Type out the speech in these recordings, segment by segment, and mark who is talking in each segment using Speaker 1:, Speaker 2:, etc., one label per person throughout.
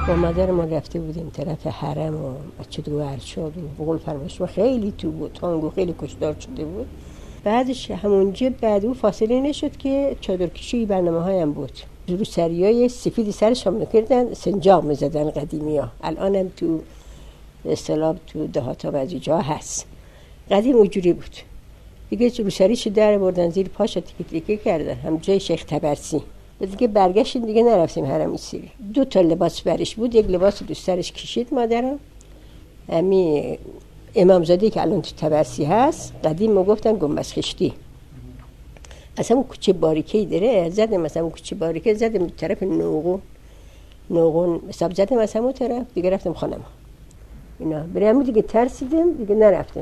Speaker 1: با مادر ما رفته بودیم طرف حرم و بچه دو ارشاد و بقول فرمایش ما خیلی تو بود، تانگو خیلی کشدار شده بود. بعدش همونجا بعد او فاصله نشد که چادرکشی برنامه هایم بود. روسریای سفید سرش هم میکردن، سنجاق میزدن قدیمی ها. الان هم تو اصطلاح تو دهات ها بعضی جا هست. قدیم اونجوری بود. دیگه روسریشو در بردن زیر پاش تیکه تیکه کردن، هم جای شیخ تبرسی. دیگه برگشتیم دیگه نرفتیم حرم سیری. 2 تا لباس برش بود، یک لباس دو سرش کشید مادرم. همین امامزاده که الان تو تبرسی هست، قدیم ما گفتن گنبد خشتی. اصلا اون کوچه باریکه‌ای داره، زدم مثلا اون کوچه باریکه زدم طرف نوغون حساب زدم مثلا اون طرف، دیگه رفتم خانم. اینا برام دیگه ترسیدم، دیگه نرفت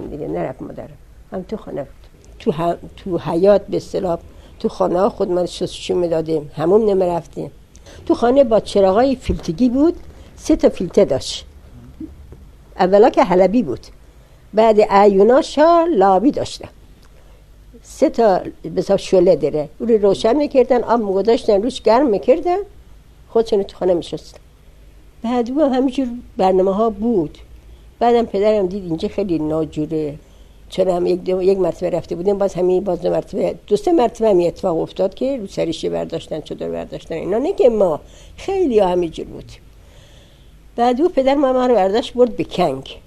Speaker 1: مادرم. هم تو خانه بود. تو حیات به اصطلاح تو خانه ها خود من شستشو میدادیم، همون نمیرفتیم. تو خانه با چراغای فیلتگی بود، 3 تا فیلتر داشت. اولا که حلبی بود، بعد عیوناشا لابی داشتن. 3 تا بسا شعله داره، او رو روشن میکردن، آب میگذاشتن روش گرم میکردن، خودشون تو خانه میشستن. بعد او همینجور برنامه ها بود. بعدم پدرم دید اینجا خیلی ناجوره، چون هم یک مرتبه رفته بودیم، باز 2 مرتبه 2-3 مرتبه همین اتفاق افتاد که رو سریشه برداشتن، چادر برداشتن. اینا نه که ما خیلی همینجور بود. بعد او پدر ما رو برداشت برد به کنگ.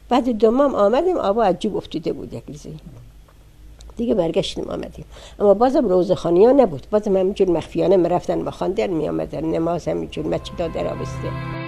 Speaker 1: بعد دومم آمدیم، آبا عجیب افتاده بود یک لیزه. دیگه برگشتیم آمدیم، اما بازم روزخوانی ها نبود، بازم همینجور مخفیانه میرفتن و خواندن میامدن، نماز همینجور مسجد در آبسته.